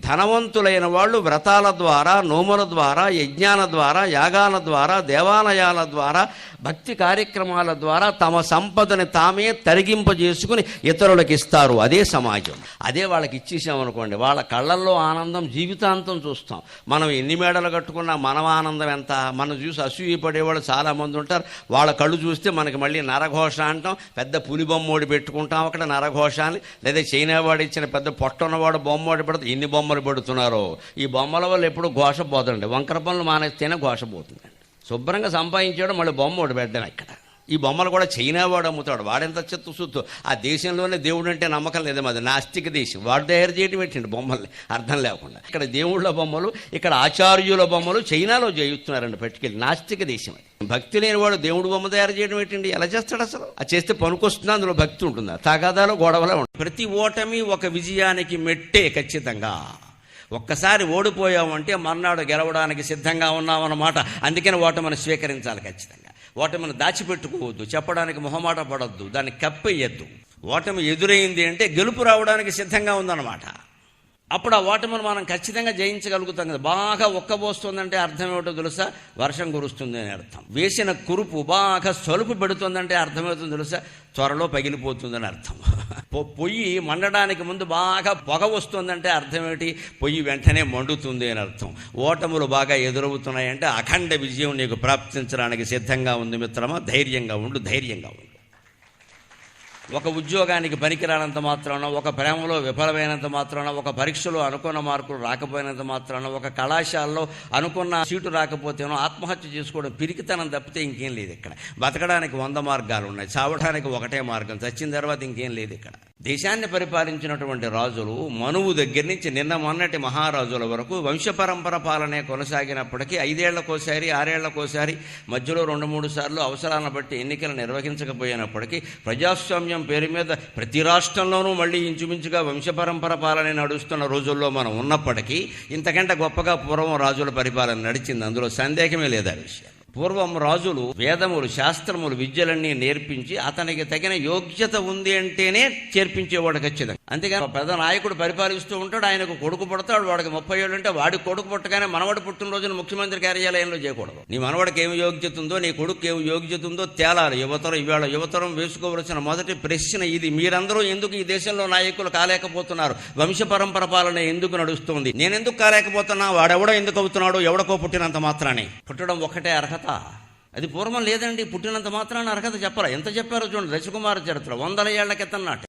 ధనవంతులైన వాళ్ళు వ్రతాల ద్వారా, నోముల ద్వారా, యజ్ఞాల ద్వారా, యాగాల ద్వారా, దేవాలయాల ద్వారా, భక్తి కార్యక్రమాల ద్వారా తమ సంపదని తామే తరిగింపజేసుకుని ఇతరులకు ఇస్తారు. అదే సమాజం. అదే వాళ్ళకి ఇచ్చేసామనుకోండి, వాళ్ళ కళ్ళల్లో ఆనందం జీవితాంతం చూస్తాం. మనం ఎన్ని మేడలు కట్టుకున్నా మనం ఆనందం ఎంత. మనం చూసి అసూయపడేవాళ్ళు చాలామంది ఉంటారు. వాళ్ళ కళ్ళు చూస్తే మనకి మళ్ళీ నరఘోష అంటాం. పెద్ద పులి బొమ్మోడి పెట్టుకుంటాం అక్కడ నరఘోష అని. లేదా చైనా వాడు ఇచ్చిన పెద్ద పొట్టన్నవాడు బొమ్మోడి పెడితే ఎన్ని బొమ్మలు పెడుతున్నారో. ఈ బొమ్మల వల్ల ఎప్పుడు ఘోష పోతుందండి. వంకర పనులు మానేస్తేనే ఘోష పోతుందండి. శుభ్రంగా సంపాదించాడు మళ్ళీ బొమ్మ ఒకటి పెట్టాను ఇక్కడ. ఈ బొమ్మలు కూడా చైనా వాడు అమ్ముతాడు. వాడెంత చెత్త సుత్తు. ఆ దేశంలోనే దేవుడు అంటే నమ్మకం లేదు. మాది నాస్తిక దేశం. వాడు తయారు చేయడం పెట్టండి బొమ్మల్ని అర్థం లేకుండా. ఇక్కడ దేవుళ్ళ బొమ్మలు, ఇక్కడ ఆచార్యుల బొమ్మలు చైనాలో చేయిస్తున్నారండి పట్టుకెళ్ళి. నాస్తిక దేశం అది. భక్తి లేని వాడు దేవుడు బొమ్మ తయారు చేయడం పెట్టండి. ఎలా చేస్తాడు అసలు? అది చేస్తే పనికొస్తుందా? అందులో భక్తి ఉంటుందా? తగాదాలో గొడవలో ఉంటుంది. ప్రతి ఓటమి ఒక విజయానికి మెట్టే ఖచ్చితంగా. ఒక్కసారి ఓడిపోయామంటే మర్నాడు గెలవడానికి సిద్ధంగా ఉన్నామన్నమాట. అందుకని ఓటమిని స్వీకరించాలి ఖచ్చితంగా. ఓటమిని దాచిపెట్టుకోవద్దు, చెప్పడానికి మొహమాట పడొద్దు, దాన్ని కప్పెయ్యద్దు. ఓటమి ఎదురైంది అంటే గెలుపు రావడానికి సిద్ధంగా ఉందన్నమాట. అప్పుడు ఆ ఓటమిని మనం ఖచ్చితంగా జయించగలుగుతాం కదా. బాగా ఒక్కబోస్తుందంటే అర్థం ఏమిటో తెలుసా? వర్షం కురుస్తుంది అని అర్థం. వేసిన కురుపు బాగా సొలుపు పెడుతుందంటే అర్థమవుతుంది తెలుసా? త్వరలో పగిలిపోతుందని అర్థం. పొయ్యి మండడానికి ముందు బాగా పొగ వస్తుందంటే అర్థం ఏమిటి? పొయ్యి వెంటనే మండుతుంది అని అర్థం. ఓటములు బాగా ఎదురవుతున్నాయంటే అఖండ విజయం నీకు ప్రాప్తించడానికి సిద్ధంగా ఉంది మిత్రమా. ధైర్యంగా ఉండు, ధైర్యంగా ఉండు. ఒక ఉద్యోగానికి పనికిరానంత మాత్రాన, ఒక ప్రేమలో విఫలమైనంత మాత్రాన, ఒక పరీక్షలో అనుకున్న మార్కులు రాకపోయినంత మాత్రాన, ఒక కళాశాలలో అనుకున్న సీటు రాకపోతేనో ఆత్మహత్య చేసుకోవడం పిరికితనం తప్పితే ఇంకేం లేదు ఇక్కడ. బతకడానికి 100 మార్గాలు ఉన్నాయి, చావడానికి ఒకటే మార్గం. చచ్చిన తర్వాత ఇంకేం లేదు ఇక్కడ. దేశాన్ని పరిపాలించినటువంటి రాజులు మనువు దగ్గర నుంచి నిన్న మొన్నటి మహారాజుల వరకు వంశపరంపర పాలనే కొనసాగినప్పటికీ 5 ఏళ్లకోసారి 6 ఏళ్లకోసారి మధ్యలో 2-3 సార్లు అవసరాలను బట్టి ఎన్నికలు నిర్వహించకపోయినప్పటికీ ప్రజాస్వామ్యం పేరు మీద ప్రతి రాష్ట్రంలోనూ మళ్ళీ ఇంచుమించుగా వంశపరంపర పాలన నడుస్తున్న రోజుల్లో మనం ఉన్నప్పటికీ ఇంతకంటే గొప్పగా పూర్వం రాజుల పరిపాలన నడిచింది. అందులో సందేహమే లేదు ఆ విషయం. పూర్వం రాజులు వేదములు, శాస్త్రములు, విద్యలన్నీ నేర్పించి అతనికి తగిన యోగ్యత ఉంది అంటేనే చేర్పించేవాడు ఖచ్చితంగా. అంతేగాని పెద్ద నాయకుడు పరిపాలిస్తూ ఉంటాడు, ఆయనకు కొడుకు పుడతాడు, వాడికి 30 ఏళ్ళు ఉంటే వాడి కొడుకు పుట్టగానే మనవడు పుట్టినరోజున ముఖ్యమంత్రి కార్యాలయంలో చేయకూడదు. నీ మనవడికి ఏమి యోగ్యత ఉందో, నీ కొడుకు ఏమి యోగ్యత ఉందో తేలాలి. ఇవాళ యువతరం వేసుకోవలసిన మొదటి ప్రశ్న ఇది. మీరందరూ ఎందుకు ఈ దేశంలో నాయకులు కాలేకపోతున్నారు? వంశపరంపర పాలన ఎందుకు నడుస్తుంది? నేనెందుకు కాలేకపోతున్నా? వాడెవడో ఎందుకు అవుతున్నాడు? ఎవడకో పుట్టినంత మాత్రానే. పుట్టడం ఒకటే అర్హత. అది పూర్వం లేదండి. పుట్టినంత మాత్రాన అర్హత చెప్పాలి. ఎంత చెప్పారో చూడండి. రవికుమార్ చరిత్ర 100 ఏళ్ల క్రితం నాటి.